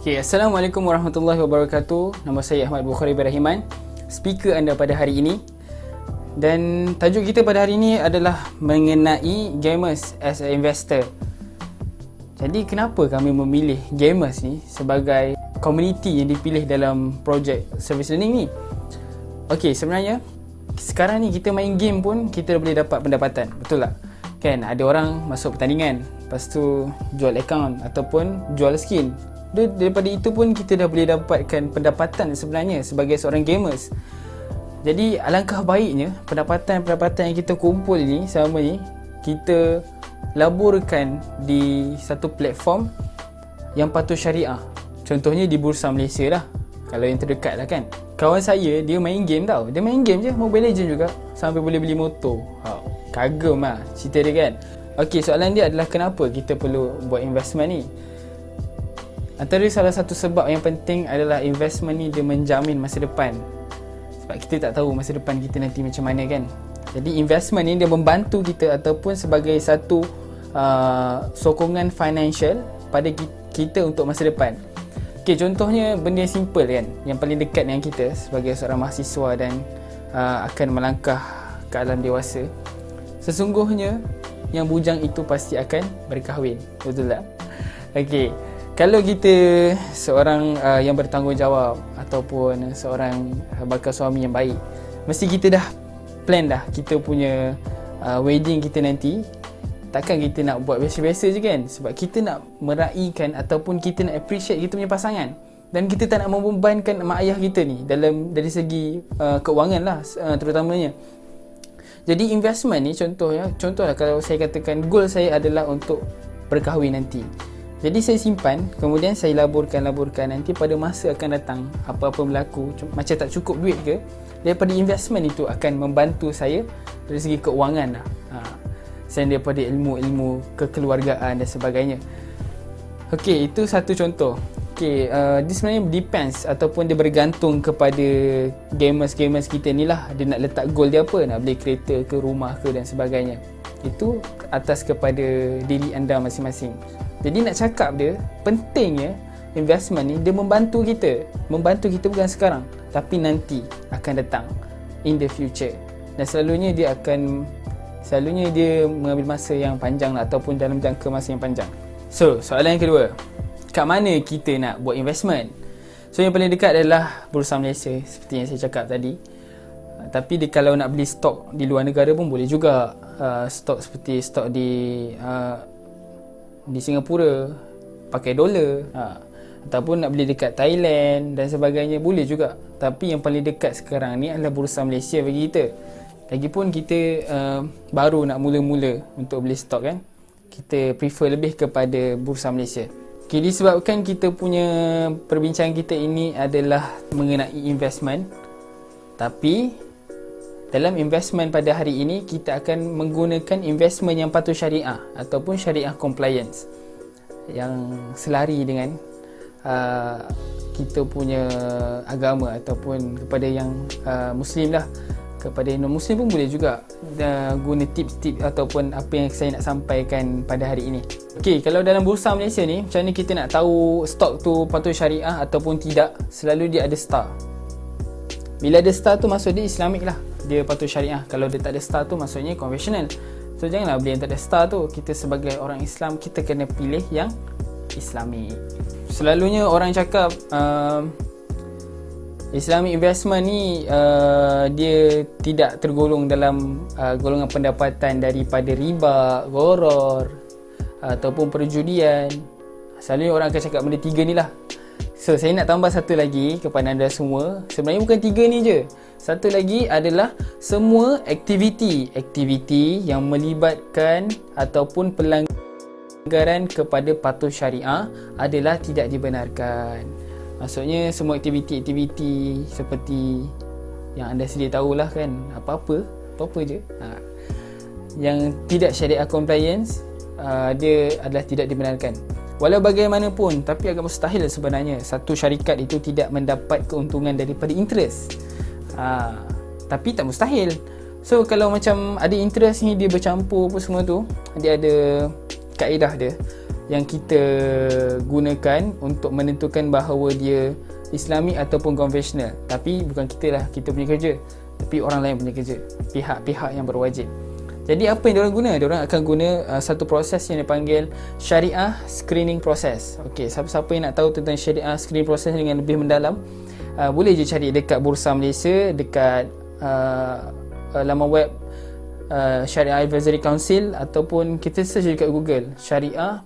Okay, Assalamualaikum warahmatullahi wabarakatuh. Nama saya Ahmad Bukhari Berahiman, speaker anda pada hari ini. Dan tajuk kita pada hari ini adalah mengenai gamers as a investor. Jadi kenapa kami memilih gamers ni sebagai komuniti yang dipilih dalam projek service learning ni? Okay, sebenarnya sekarang ni kita main game pun kita boleh dapat pendapatan, betul tak? Kan ada orang masuk pertandingan, lepas tu jual account ataupun jual skin. Daripada itu pun kita dah boleh dapatkan pendapatan sebenarnya sebagai seorang gamers. Jadi alangkah baiknya pendapatan-pendapatan yang kita kumpul ni selama ni kita laburkan di satu platform yang patuh syariah. Contohnya di Bursa Malaysia lah, kalau yang terdekat lah kan. Kawan saya dia main game tau. Dia main game je, Mobile Legends juga, sampai boleh beli motor. Kagum lah cerita dia kan. Ok, soalan dia adalah kenapa kita perlu buat investment ni. Antara salah satu sebab yang penting adalah investment ni dia menjamin masa depan. Sebab kita tak tahu masa depan kita nanti macam mana kan. Jadi investment ni dia membantu kita ataupun sebagai satu sokongan financial pada kita untuk masa depan. Okay, contohnya benda yang simple kan, yang paling dekat dengan kita sebagai seorang mahasiswa dan akan melangkah ke alam dewasa. Sesungguhnya yang bujang itu pasti akan berkahwin, betul tak? Okay, kalau kita seorang yang bertanggungjawab ataupun seorang bakal suami yang baik, mesti kita dah plan dah kita punya wedding kita nanti. Takkan kita nak buat biasa-biasa je kan? Sebab kita nak meraihkan ataupun kita nak appreciate kita punya pasangan. Dan kita tak nak membebankan mak ayah kita ni dari segi keuangan lah terutamanya. Jadi investment ni contohlah kalau saya katakan goal saya adalah untuk berkahwin nanti. Jadi saya simpan, kemudian saya laburkan nanti pada masa akan datang apa-apa berlaku, macam tak cukup duit ke, daripada investment itu akan membantu saya dari segi keuangan lah. Selain daripada ilmu-ilmu kekeluargaan dan sebagainya. Okey, itu satu contoh. Okey, dia sebenarnya depends ataupun dia bergantung kepada gamers kita ni lah. Dia nak letak goal dia apa, nak beli kereta ke, rumah ke dan sebagainya. Itu atas kepada diri anda masing-masing. Jadi nak cakap dia, pentingnya investment ni dia membantu kita. Membantu kita bukan sekarang, tapi nanti akan datang, in the future. Dan selalunya dia mengambil masa yang panjang lah, ataupun dalam jangka masa yang panjang. So, soalan yang kedua, kat mana kita nak buat investment? So, yang paling dekat adalah Bursa Malaysia, seperti yang saya cakap tadi. Tapi kalau nak beli stok di luar negara pun boleh juga. Stok seperti stok di Singapura pakai dolar, ataupun nak beli dekat Thailand dan sebagainya, boleh juga. Tapi yang paling dekat sekarang ni adalah Bursa Malaysia bagi kita. Lagipun kita baru nak mula-mula untuk beli stok kan, kita prefer lebih kepada Bursa Malaysia. Okay, disebabkan kita punya perbincangan kita ini adalah mengenai investment, tapi dalam investment pada hari ini kita akan menggunakan investment yang patuh syariah ataupun syariah compliance, yang selari dengan kita punya agama ataupun kepada yang Muslim lah. Kepada non-Muslim pun boleh juga guna tips-tips ataupun apa yang saya nak sampaikan pada hari ini. Okey, kalau dalam Bursa Malaysia ni, macam mana kita nak tahu stok tu patuh syariah ataupun tidak? Selalu dia ada star. Bila ada star tu maksud dia Islamik lah, dia patuh syariah. Kalau dia tak ada star tu maksudnya konvensional. So janganlah beli yang tak ada star tu. Kita sebagai orang Islam, kita kena pilih yang Islamik. Selalunya orang cakap Islamic investment ni dia tidak tergolong dalam golongan pendapatan daripada riba, gharar ataupun perjudian. Selalunya orang akan cakap benda tiga ni lah. So saya nak tambah satu lagi kepada anda semua. Sebenarnya bukan tiga ni je. Satu lagi adalah semua aktiviti yang melibatkan ataupun pelanggaran kepada patuh syariah adalah tidak dibenarkan. Maksudnya semua aktiviti seperti yang anda sedia tahulah kan, apa-apa je yang tidak syariah compliance, dia adalah tidak dibenarkan. Walau bagaimanapun, tapi agak mustahil sebenarnya satu syarikat itu tidak mendapat keuntungan daripada interest. Tapi tak mustahil. So kalau macam ada interest ni dia bercampur apa semua tu, dia ada kaedah dia. yang kita gunakan untuk menentukan bahawa dia Islami ataupun konvensional. Tapi bukan kita lah, kita punya kerja, tapi orang lain punya kerja, pihak-pihak yang berwajib. Jadi apa yang diorang guna? Diorang akan guna satu proses yang dipanggil Syariah Screening Process. Okey, siapa-siapa yang nak tahu tentang Syariah Screening Process dengan lebih mendalam, boleh je cari dekat Bursa Malaysia, dekat laman web Syariah Advisory Council, ataupun kita search dekat Google Syariah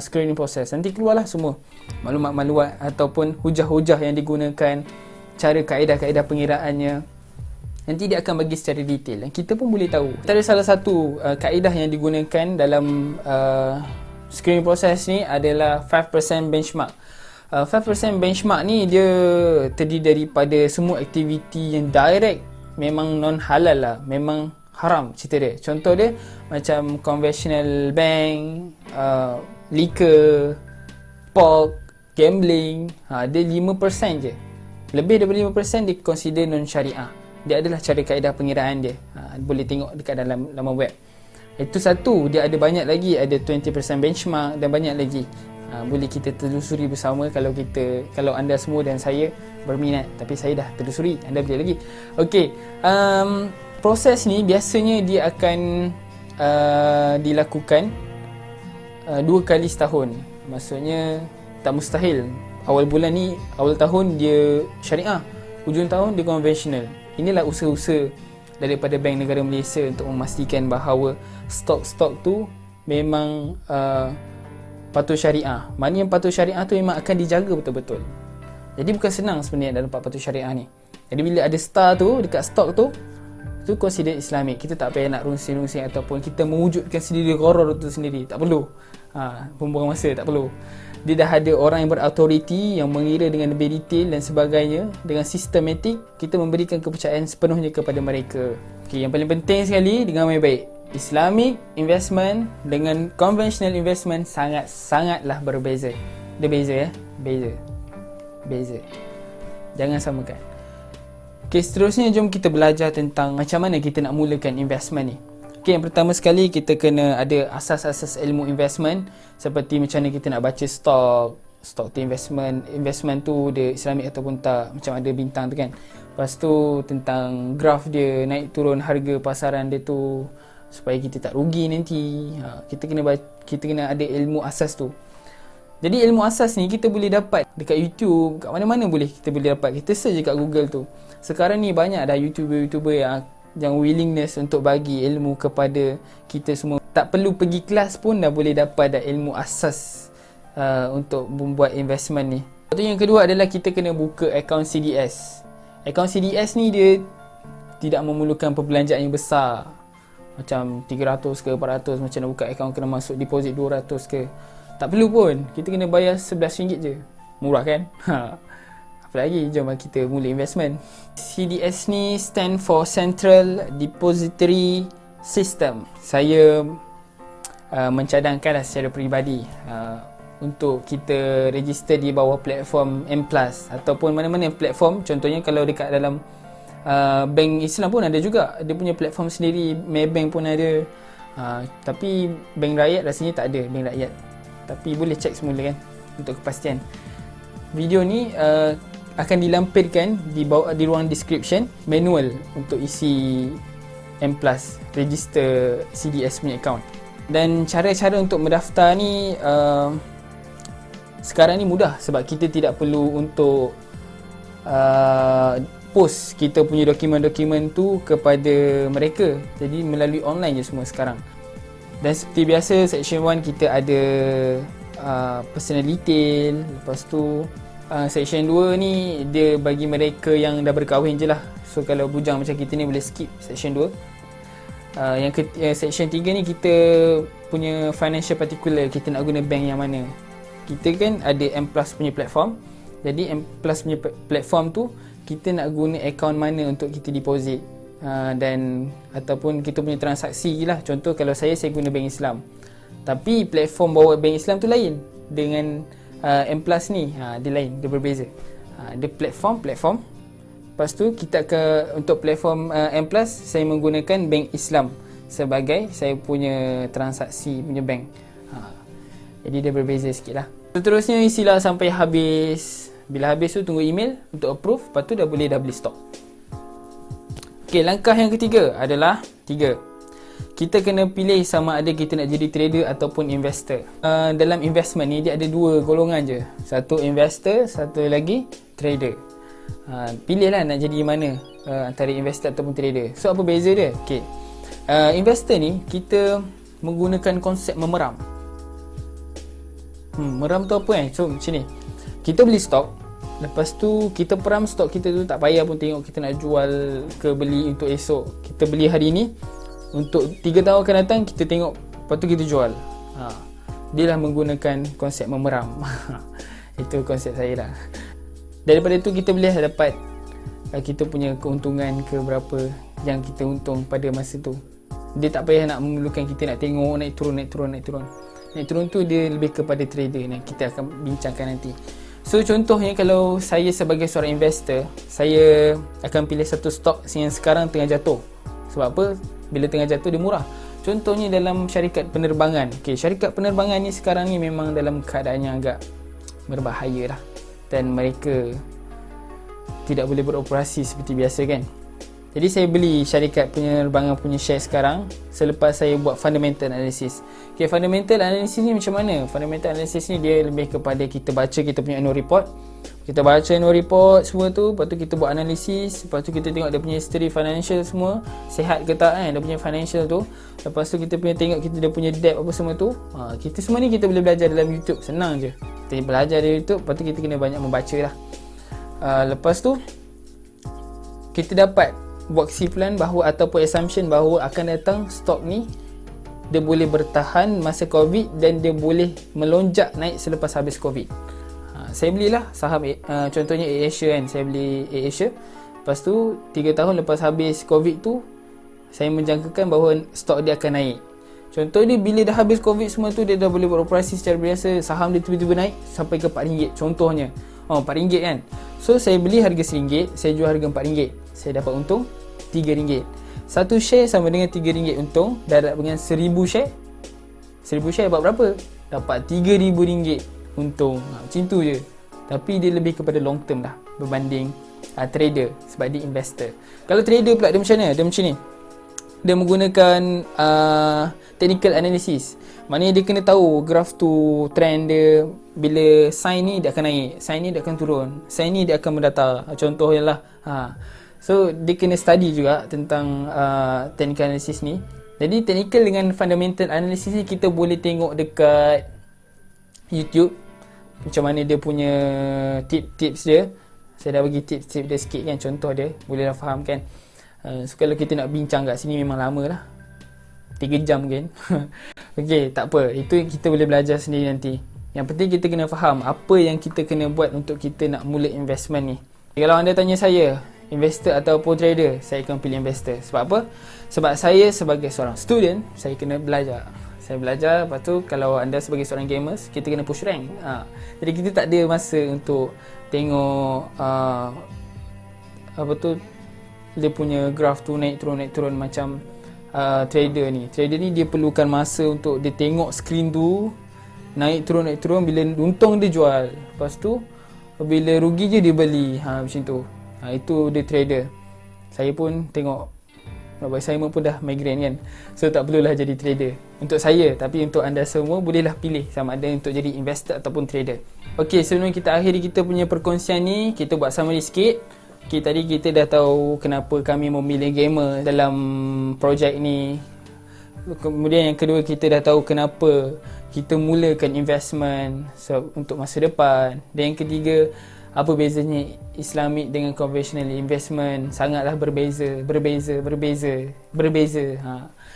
Screening Process. Nanti keluarlah semua maklumat-maklumat ataupun hujah-hujah yang digunakan, cara kaedah-kaedah pengiraannya. Nanti dia akan bagi secara detail dan kita pun boleh tahu. Ada salah satu kaedah yang digunakan dalam screening process ni adalah 5% benchmark. 5% benchmark ni dia terdiri daripada semua aktiviti yang direct memang non halal lah, memang haram cerita dia. Contoh dia macam conventional bank, liquor, pork, gambling, dia 5% je. Lebih daripada 5% dia consider non syariah. Dia adalah cara kaedah pengiraan dia. Boleh tengok dekat dalam laman web. Itu satu. Dia ada banyak lagi. Ada 20% benchmark dan banyak lagi. Boleh kita telusuri bersama kalau anda semua dan saya berminat. Tapi saya dah telusuri. Anda boleh lagi. Okey. Proses ni biasanya dia akan dilakukan 2 kali setahun. Maksudnya tak mustahil. Awal bulan ni, awal tahun dia syariah. Hujung tahun dia konvensional. Inilah usaha-usaha daripada Bank Negara Malaysia untuk memastikan bahawa stok-stok tu memang patuh syariah. Mana yang patuh syariah tu memang akan dijaga betul-betul. Jadi bukan senang sebenarnya dalam patuh syariah ni. Jadi bila ada star tu dekat stok tu, itu consider Islamic. Kita tak payah nak rungsing-rungsing ataupun kita mewujudkan sendiri koror tu sendiri. Tak perlu. Buang masa, tak perlu. Dia dah ada orang yang berautoriti yang mengira dengan lebih detail dan sebagainya. Dengan sistematik, kita memberikan kepercayaan sepenuhnya kepada mereka. Okay, yang paling penting sekali, dengan baik-baik, Islamic investment dengan conventional investment sangat-sangatlah berbeza. Dia beza ya? Beza. Jangan samakan. Okay, seterusnya jom kita belajar tentang macam mana kita nak mulakan investment ni. Okay, yang pertama sekali kita kena ada asas-asas ilmu investment, seperti macam mana kita nak baca stok tu investment tu dia Islamic ataupun tak, macam ada bintang tu kan. Lepas tu tentang graf dia, naik turun harga pasaran dia tu, supaya kita tak rugi nanti. Kita kena ada ilmu asas tu. Jadi ilmu asas ni kita boleh dapat dekat YouTube, kat mana-mana boleh kita boleh dapat. Kita search je kat Google tu. Sekarang ni banyak dah YouTuber yang willingness untuk bagi ilmu kepada kita semua. Tak perlu pergi kelas pun dah boleh dapat dah ilmu asas untuk membuat investment ni. Yang kedua adalah kita kena buka akaun CDS. Akaun CDS ni dia tidak memerlukan perbelanjaan yang besar. Macam 300 ke 400, macam nak buka akaun kena masuk deposit 200 ke. Tak perlu pun. Kita kena bayar RM11 je. Murah kan? Apa lagi? Jom kita mula investment. CDS ni stand for Central Depository System. Saya mencadangkanlah secara peribadi untuk kita register di bawah platform M+, ataupun mana-mana platform. Contohnya kalau dekat dalam bank Islam pun ada juga. Dia punya platform sendiri. Maybank pun ada. Tapi bank rakyat rasanya tak ada. Bank rakyat. Tapi boleh cek semula kan untuk kepastian. Video ni akan dilampirkan di ruang description manual untuk isi M+, register CDS punya account. Dan cara-cara untuk mendaftar ni sekarang ni mudah sebab kita tidak perlu untuk post kita punya dokumen-dokumen tu kepada mereka. Jadi melalui online je semua sekarang. Dan seperti biasa section 1 kita ada personal detail. Lepas tu section 2 ni dia bagi mereka yang dah berkahwin je lah. So kalau bujang macam kita ni boleh skip section 2. Section 3 ni kita punya financial particular. Kita nak guna bank yang mana. Kita kan ada M+ punya platform. Jadi M+ punya platform tu kita nak guna account mana untuk kita deposit dan ataupun kita punya transaksi lah. Contoh kalau saya guna bank Islam. Tapi platform bawa bank Islam tu lain dengan M+ ni. Dia lain, dia berbeza. Dia platform. Lepas tu kita untuk platform M+, saya menggunakan bank Islam sebagai saya punya transaksi punya bank. Jadi dia berbeza sikit lah. Seterusnya isilah sampai habis. Bila habis tu tunggu email untuk approve. Lepas tu dah boleh beli stok. Okay, langkah yang ketiga adalah 3. Kita kena pilih sama ada kita nak jadi trader ataupun investor. Dalam investment ni dia ada 2 golongan je. Satu investor, satu lagi trader. Pilihlah nak jadi mana antara investor ataupun trader. So apa beza dia? Okay. Investor ni kita menggunakan konsep memeram. Meram tu apa So macam ni. Kita beli stok. Lepas tu kita peram stok kita tu, tak payah pun tengok kita nak jual ke beli untuk esok. Kita beli hari ni, untuk 3 tahun akan datang kita tengok, lepas tu kita jual. Dia lah menggunakan konsep memeram. Itu konsep saya lah. Daripada tu kita boleh dapat kita punya keuntungan ke berapa yang kita untung pada masa tu. Dia tak payah nak memerlukan kita nak tengok naik turun. Naik turun tu dia lebih kepada trader yang kita akan bincangkan nanti. So contohnya kalau saya sebagai seorang investor, saya akan pilih satu stok yang sekarang tengah jatuh. Sebab apa? Bila tengah jatuh dia murah. Contohnya dalam syarikat penerbangan. Okay, syarikat penerbangan ni sekarang ni memang dalam keadaan yang agak berbahaya lah. Dan mereka tidak boleh beroperasi seperti biasa kan. Jadi saya beli syarikat penerbangan punya share sekarang selepas saya buat fundamental analysis. Okay, fundamental analysis ni macam mana? Fundamental analysis ni dia lebih kepada kita baca kita punya annual report. Kita baca annual report semua tu, lepas tu kita buat analisis, lepas tu kita tengok dia punya history financial semua, sihat ke tak kan dia punya financial tu. Lepas tu kita punya tengok kita dia punya debt apa semua tu. Kita semua ni kita boleh belajar dalam YouTube, senang je. Kita belajar dari YouTube, lepas tu kita kena banyak membaca lah. Lepas tu kita dapat buat kesimpulan bahawa ataupun assumption bahawa akan datang stok ni dia boleh bertahan masa COVID dan dia boleh melonjak naik selepas habis COVID. Saya belilah saham contohnya AirAsia kan. Saya beli AirAsia. Lepas tu 3 tahun lepas habis COVID tu saya menjangkakan bahawa stok dia akan naik. Contoh dia bila dah habis COVID semua tu dia dah boleh beroperasi secara biasa, saham dia tiba-tiba naik sampai ke RM4 contohnya. RM4 kan. So saya beli harga RM1, saya jual harga RM4. Saya dapat untung RM3. Satu share sama dengan RM3 untung. Darab dengan 1000 share. 1000 share dapat berapa? Dapat RM3000 untung. Macam tu je. Tapi dia lebih kepada long term dah berbanding trader sebab dia investor. Kalau trader pula dia macam mana? Dia macam ni. Dia menggunakan technical analysis. Maknanya dia kena tahu graf tu trend dia, bila sign ni dia akan naik, sign ni dia akan turun, sign ni dia akan mendatar. Contohnya lah. So dia kena study juga tentang technical analysis ni. Jadi technical dengan fundamental analysis ni kita boleh tengok dekat YouTube macam mana dia punya tips dia. Saya dah bagi tips dia sikit kan, contoh dia bolehlah faham kan. So kalau kita nak bincang kat sini memang lama lah, 3 jam kan. Okay, tak apa, itu kita boleh belajar sendiri nanti. Yang penting kita kena faham apa yang kita kena buat untuk kita nak mula investment ni. Kalau anda tanya saya investor ataupun trader, saya akan pilih investor. Sebab apa? Sebab saya sebagai seorang student, saya kena belajar. Saya belajar, lepas tu kalau anda sebagai seorang gamers, kita kena push rank. Jadi kita tak ada masa untuk tengok apa tu, dia punya graf tu naik turun macam trader ni. Trader ni dia perlukan masa untuk dia tengok screen tu naik turun, bila untung dia jual. Lepas tu bila rugi je dia beli. Macam tu. Itu dia trader. Saya pun tengok, sebab saya pun dah migraine kan. So tak perlulah jadi trader untuk saya, tapi untuk anda semua bolehlah pilih sama ada untuk jadi investor ataupun trader. Okey, sebelum kita akhiri kita punya perkongsian ni, kita buat summary sikit. Okay, tadi kita dah tahu kenapa kami memilih gamer dalam projek ni. Kemudian yang kedua, kita dah tahu kenapa kita mulakan investment untuk masa depan. Dan yang ketiga, apa bezanya Islamic dengan conventional investment? Sangatlah berbeza.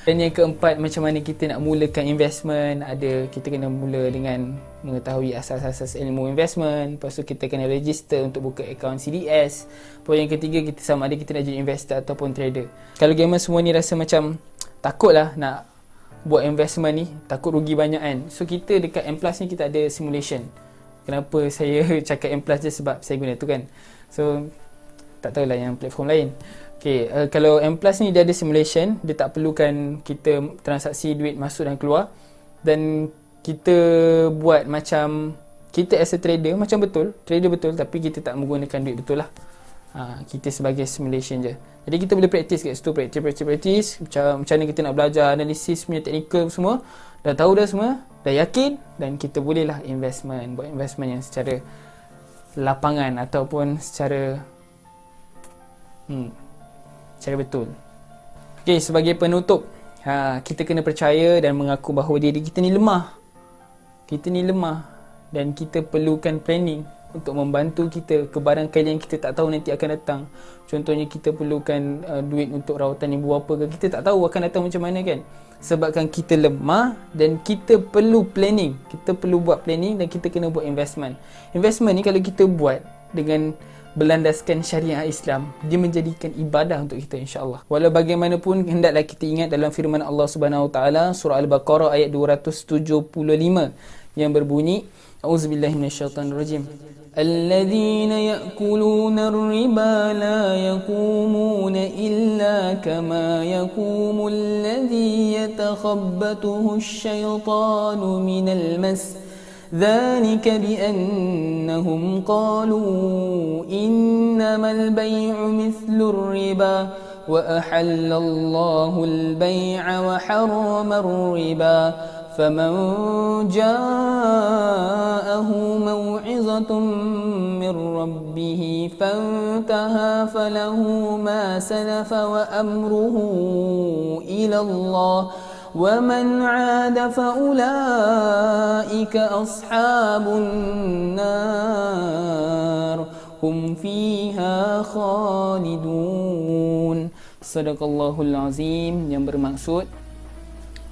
Dan yang keempat, macam mana kita nak mulakan investment? Kita kena mula dengan mengetahui asas-asas ilmu investment. Lepas tu kita kena register untuk buka akaun CDS. Lepas yang ketiga, kita sama ada kita nak jadi investor ataupun trader. Kalau gamer semua ni rasa macam takut lah nak buat investment ni, takut rugi banyak kan. So kita dekat M Plus ni kita ada simulation. Kenapa saya cakap M Plus je, sebab saya guna tu kan. So tak tahulah yang platform lain. Okay, kalau M Plus ni dia ada simulation, dia tak perlukan kita transaksi duit masuk dan keluar. Dan kita buat macam kita as a trader macam trader betul, tapi kita tak menggunakan duit betul lah. Kita sebagai simulation je. Jadi kita boleh practice kat situ, practice macam mana kita nak belajar analisis punya technical semua, dah tahu dah semua, dah yakin, dan kita boleh lah buat investment yang secara lapangan ataupun secara betul. Okay, sebagai penutup, kita kena percaya dan mengaku bahawa diri kita ni lemah. Dan kita perlukan planning untuk membantu kita kebarangkali yang kita tak tahu nanti akan datang. Contohnya kita perlukan duit untuk rawatan ibu bapa ke, kita tak tahu akan datang macam mana kan. Sebabkan kita lemah dan kita perlu planning. Kita perlu buat planning dan kita kena buat investment. Investment ni kalau kita buat dengan berlandaskan syariah Islam, dia menjadikan ibadah untuk kita, insya-Allah. Walau bagaimanapun, hendaklah kita ingat dalam firman Allah Subhanahu Wa Taala surah Al-Baqarah ayat 275 yang berbunyi, A'udzubillahi minasyaitonirrajim. Alladzina ya'kuluna ar-riba la yaqumuna illa kama yaqumu alladhi yatakhabbathu asy-syaitanu minal mas. ذلك بأنهم قالوا إنما البيع مثل الربا وأحل الله البيع وحرم الربا فمن جاءه موعظة من ربه فانتهى فله ما سلف وأمره إلى الله ومن عاد فأولئك أصحاب النار هم فيها خالدون. Sadaqallahul Azim, yang bermaksud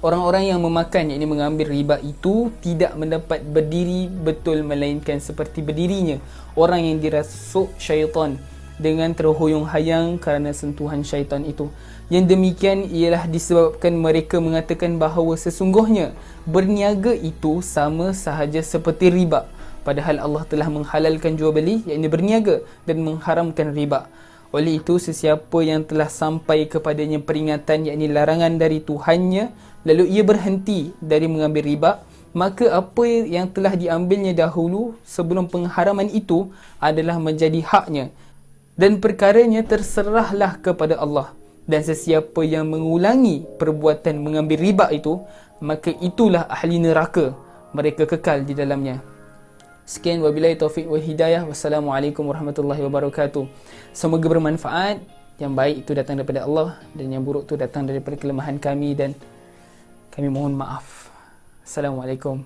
orang-orang yang memakan, yakni mengambil riba itu tidak mendapat berdiri betul, melainkan seperti berdirinya orang yang dirasuk syaitan dengan terhuyung hayang kerana sentuhan syaitan itu. Yang demikian ialah disebabkan mereka mengatakan bahawa sesungguhnya berniaga itu sama sahaja seperti riba, padahal Allah telah menghalalkan jual beli, yakni berniaga, dan mengharamkan riba. Oleh itu, sesiapa yang telah sampai kepadanya peringatan, yakni larangan dari Tuhannya, lalu ia berhenti dari mengambil riba, maka apa yang telah diambilnya dahulu sebelum pengharaman itu adalah menjadi haknya, dan perkaranya terserahlah kepada Allah. Dan sesiapa yang mengulangi perbuatan mengambil riba itu, maka itulah ahli neraka, mereka kekal di dalamnya. Sekian, wabillahi taufiq wal hidayah. Wassalamualaikum warahmatullahi wabarakatuh. Semoga bermanfaat. Yang baik itu datang daripada Allah, dan yang buruk itu datang daripada kelemahan kami, dan kami mohon maaf. Assalamualaikum.